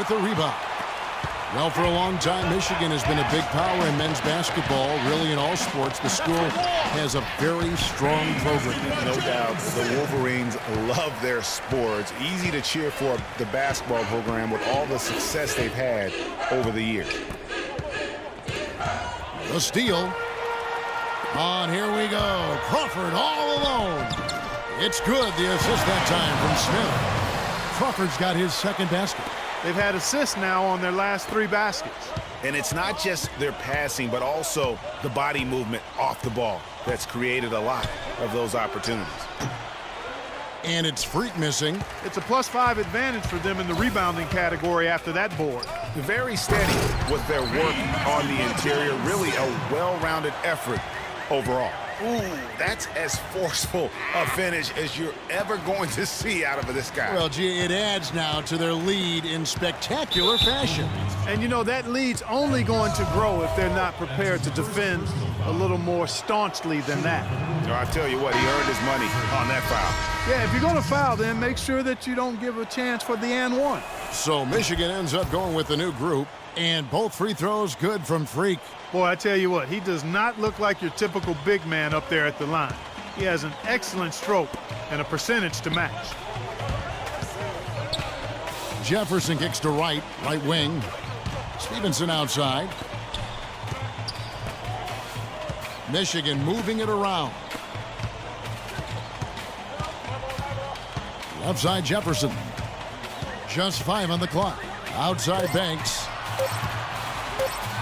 with the rebound. Well, for a long time, Michigan has been a big power in men's basketball, really in all sports. The school has a very strong program. No doubt, the Wolverines love their sports. Easy to cheer for the basketball program with all the success they've had over the years. The steal. On, here we go. Crawford all alone. It's good, the assist that time from Smith. Crawford's got his second basket. They've had assists now on their last 3 baskets. And it's not just their passing, but also the body movement off the ball that's created a lot of those opportunities. And it's Freak missing. It's a +5 advantage for them in the rebounding category after that board. Very steady with their work on the interior. Really a well-rounded effort overall. Ooh, that's as forceful a finish as you're ever going to see out of this guy. Well, gee, it adds now to their lead in spectacular fashion. And, you know, that lead's only going to grow if they're not prepared to defend a little more staunchly than that. I tell you what, he earned his money on that foul. Yeah, if you're going to foul, then make sure that you don't give a chance for the and one. So Michigan ends up going with the new group, and both free throws good from Freak. Boy, I tell you what, he does not look like your typical big man up there at the line. He has an excellent stroke and a percentage to match. Jefferson kicks to right wing. Stevenson outside. Michigan moving it around. Left side Jefferson. Just 5 on the clock. Outside Banks.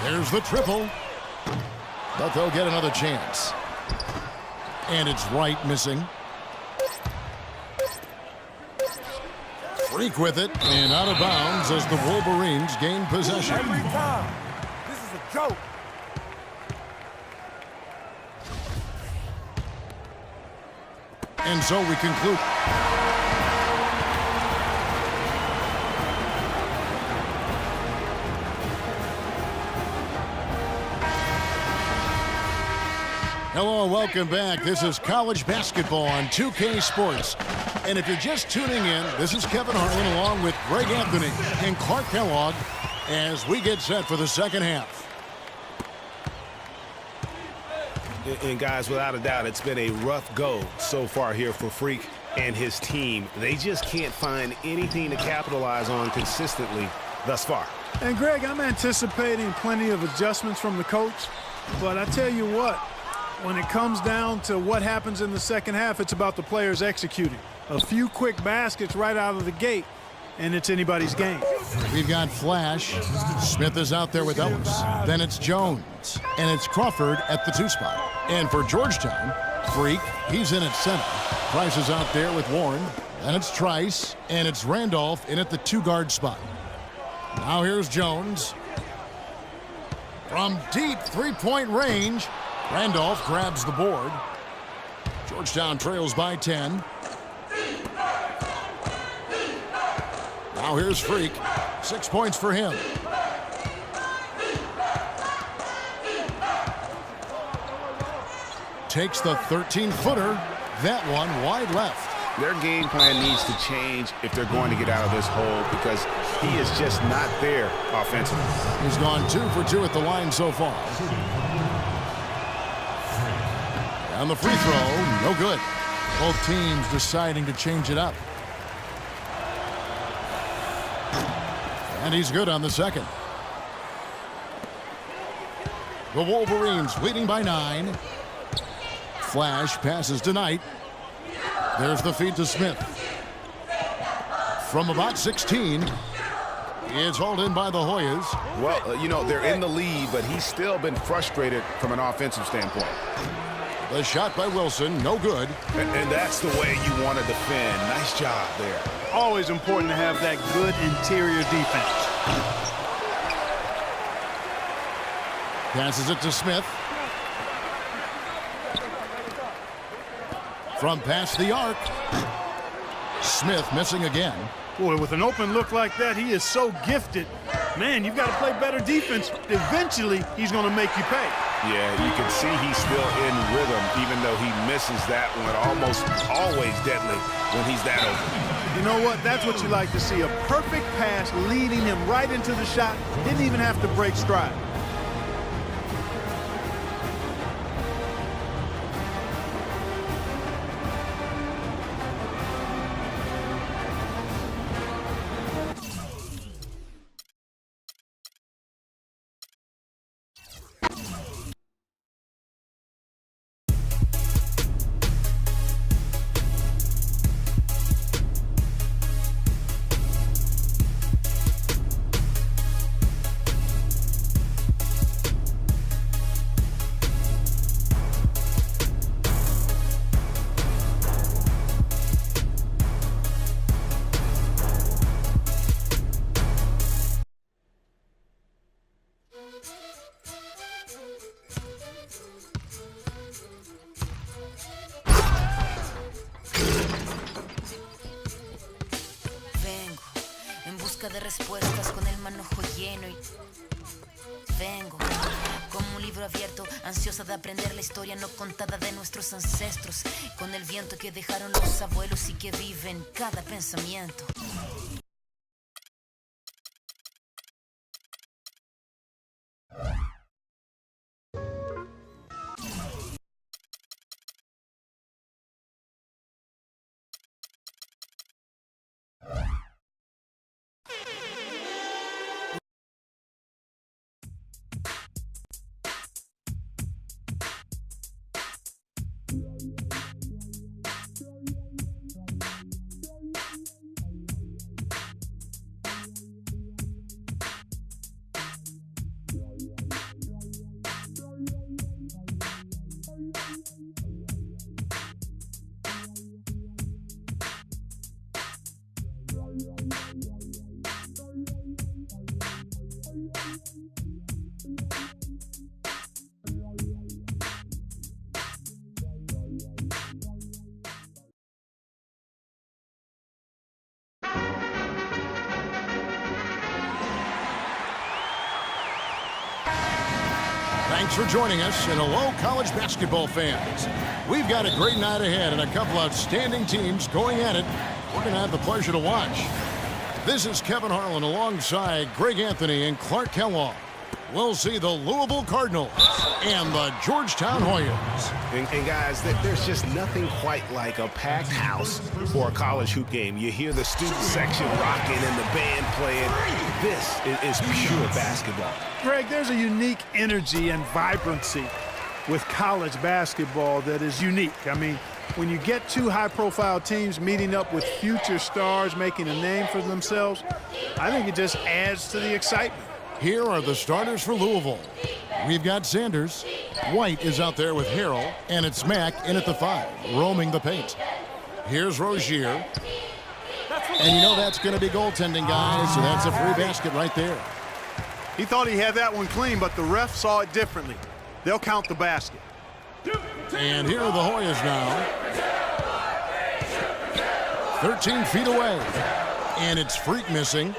There's the triple. But they'll get another chance. And it's Wright missing. Freak with it and out of bounds as the Wolverines gain possession. Every time. This is a joke. And so we conclude. Hello and welcome back. This is college basketball on 2K Sports. And if you're just tuning in, this is Kevin Harlan along with Greg Anthony and Clark Kellogg as we get set for the second half. And guys, without a doubt, it's been a rough go so far here for Freak and his team. They just can't find anything to capitalize on consistently thus far. And Greg, I'm anticipating plenty of adjustments from the coach. But I tell you what, when it comes down to what happens in the second half, it's about the players executing. A few quick baskets right out of the gate, and it's anybody's game. We've got Flash. Smith is out there with Ellis. Then it's Jones. And it's Crawford at the 2 spot. And for Georgetown, Freak, he's in at center. Price is out there with Warren. Then it's Trice. And it's Randolph in at the 2-guard spot. Now here's Jones. From deep 3-point range, Randolph grabs the board. Georgetown trails by 10. Now here's Freak. 6 points for him. Takes the 13-footer. That one wide left. Their game plan needs to change if they're going to get out of this hole because he is just not there offensively. He's gone 2 for 2 at the line so far. And the free throw, no good. Both teams deciding to change it up. And he's good on the second. The Wolverines leading by 9. Flash passes to Knight. There's the feed to Smith. From about 16, it's hauled in by the Hoyas. Well, you know, they're in the lead, but he's still been frustrated from an offensive standpoint. The shot by Wilson, no good. And that's the way you want to defend. Nice job there. Always important to have that good interior defense. Passes it to Smith. From past the arc. Smith missing again. Boy, with an open look like that, he is so gifted. Man, you've got to play better defense. Eventually, he's going to make you pay. Yeah, you can see he's still in rhythm, even though he misses that one. Almost always deadly when he's that open. You know what? That's what you like to see. A perfect pass leading him right into the shot. Didn't even have to break stride. De respuestas con el manojo lleno y vengo como un libro abierto, ansiosa de aprender la historia no contada de nuestros ancestros, con el viento que dejaron los abuelos y que vive en cada pensamiento. Thanks for joining us, and hello, college basketball fans. We've got a great night ahead and a couple outstanding teams going at it. We're going to have the pleasure to watch. This is Kevin Harlan alongside Greg Anthony and Clark Kellogg. We'll see the Louisville Cardinals and the Georgetown Hoyas. And guys, there's just nothing quite like a packed house for a college hoop game. You hear the student section rocking and the band playing. This is pure basketball. Greg, there's a unique energy and vibrancy with college basketball that is unique. I mean, when you get two high-profile teams meeting up with future stars making a name for themselves, I think it just adds to the excitement. Here are the starters for Louisville. We've got Sanders. White is out there with Harrell, and it's Mack in at the 5, roaming the paint. Here's Rozier. And you know that's going to be goaltending, guys, so that's a free basket right there. He thought he had that one clean, but the ref saw it differently. They'll count the basket. And here are the Hoyas now. 13 feet away. And it's Freak missing.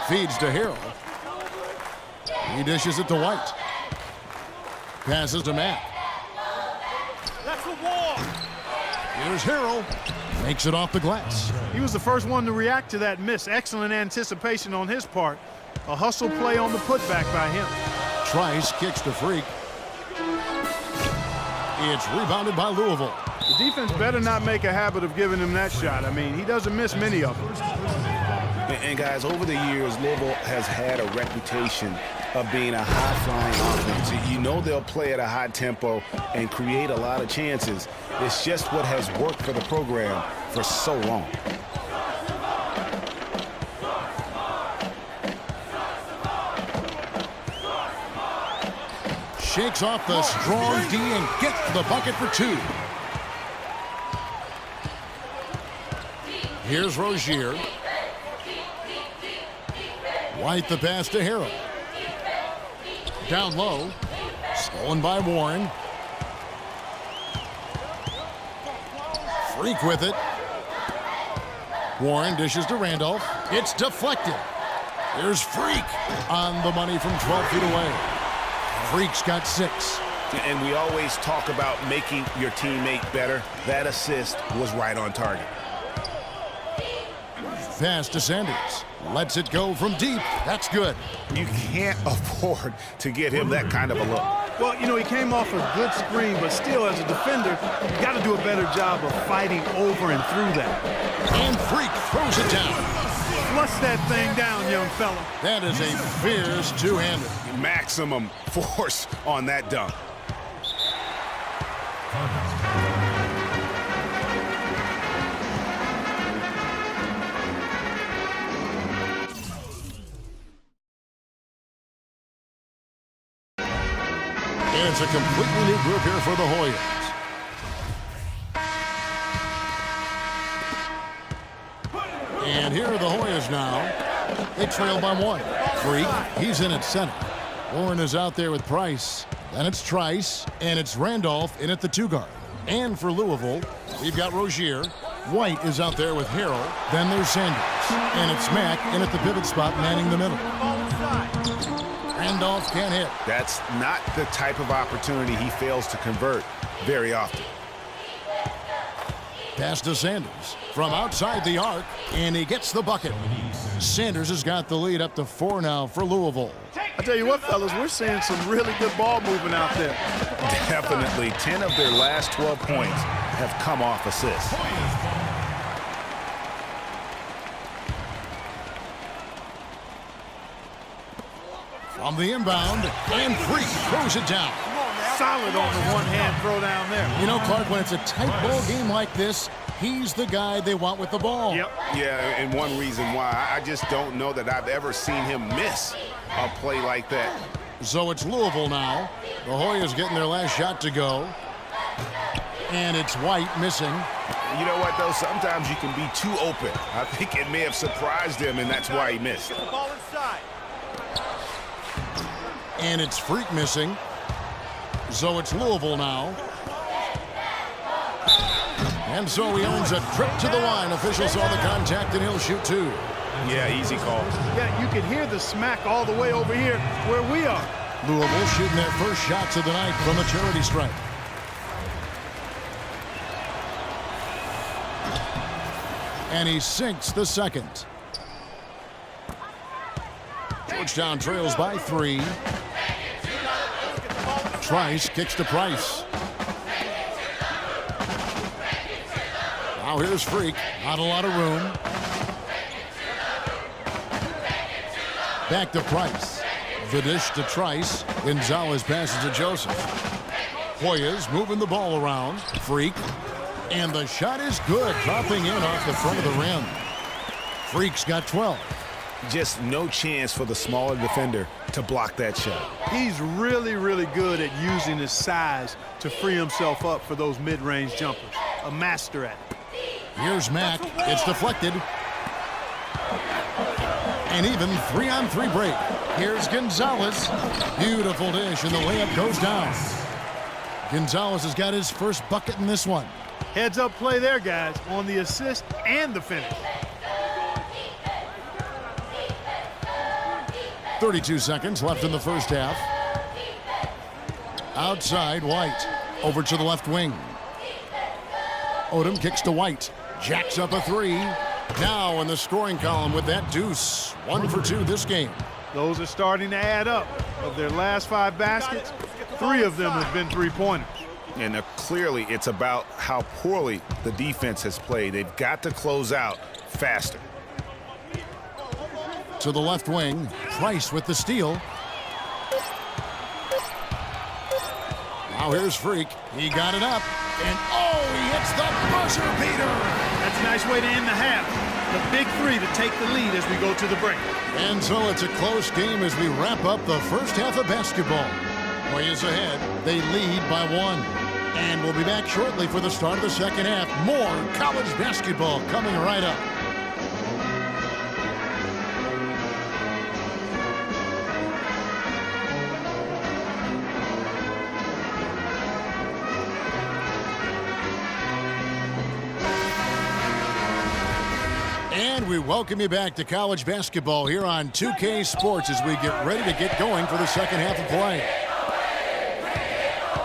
Feeds to Harrell. He dishes it to White. Passes to Mack. That's the wall. Here's Harrell. Makes it off the glass. He was the first one to react to that miss. Excellent anticipation on his part. A hustle play on the putback by him. Trice kicks to Freak. It's rebounded by Louisville. The defense better not make a habit of giving him that shot. I mean, he doesn't miss many of them. And guys, over the years, Louisville has had a reputation of being a high-flying offense. You know they'll play at a high tempo and create a lot of chances. It's just what has worked for the program for so long. Shakes off the strong D and gets the bucket for 2. Here's Rozier. White the pass to Harrell. Down low. Stolen by Warren. Freak with it. Warren dishes to Randolph. It's deflected. Here's Freak on the money from 12 feet away. Freak's got 6. And we always talk about making your teammate better. That assist was right on target. Pass to Sanders. Lets it go from deep. That's good. You can't afford to get him that kind of a look. Well, you know, he came off a good screen, but still, as a defender, you got to do a better job of fighting over and through that. And Freak throws it down. Flush that thing down, young fella. That is a fierce two-hander. Maximum force on that dunk. And it's a completely new group here for the Hoyas. And here are the Hoyas now. They trail by 1. Freak, he's in at center. Warren is out there with Price. Then it's Trice, and it's Randolph in at the 2 guard. And for Louisville, we've got Rozier. White is out there with Harrell. Then there's Sanders. And it's Mack in at the pivot spot, manning the middle. Randolph can't hit. That's not the type of opportunity he fails to convert very often. Pass to Sanders from outside the arc, and he gets the bucket. Sanders has got the lead up to 4 now for Louisville. I tell you what, fellas, we're seeing some really good ball movement out there. Definitely 10 of their last 12 points have come off assists. From the inbound, and Freak throws it down. Solid on the one-hand throw down there. You know, Clark, when it's a tight ball game like this, he's the guy they want with the ball. Yep. Yeah, and one reason why, I just don't know that I've ever seen him miss a play like that. So it's Louisville now. The Hoyas getting their last shot to go. And it's White missing. You know what, though? Sometimes you can be too open. I think it may have surprised him, and that's why he missed. Get the ball inside. And it's Freak missing. So it's Louisville now. And so he earns a trip to the line. Official saw the contact, and he'll shoot 2. Yeah, easy call. Yeah, you can hear the smack all the way over here where we are. Louisville shooting their first shots of the night from the charity stripe. And he sinks the second. Georgetown trails by 3. Trice kicks to Price. Now here's Freak. Not a lot of room. Back to Price. The dish to Trice. Gonzalez passes to Joseph. Hoyas moving the ball around. Freak. And the shot is good. Dropping in off the front of the rim. Freak's got 12. Just no chance for the smaller defender to block that shot. He's really, really good at using his size to free himself up for those mid-range jumpers. A master at it. Here's Mack. It's deflected. And even 3-on-3 break. Here's Gonzalez. Beautiful dish, and the layup goes down. Gonzalez has got his first bucket in this one. Heads up play there, guys, on the assist and the finish. 32 seconds left in the first half. Outside, White. Over to the left wing. Odom kicks to White. Jacks up a 3. Now in the scoring column with that deuce. 1 for 2 this game. Those are starting to add up. Of their last 5 baskets, 3 of them have been 3-pointers. And clearly it's about how poorly the defense has played. They've got to close out faster. To the left wing. Price with the steal. Now here's Freak. He got it up. And oh, he hits the buzzer beater. That's a nice way to end the half. The big 3 to take the lead as we go to the break. And so it's a close game as we wrap up the first half of basketball. Hoyas ahead. They lead by 1. And we'll be back shortly for the start of the second half. More college basketball coming right up. And we welcome you back to college basketball here on 2K Sports as we get ready to get going for the second half of play.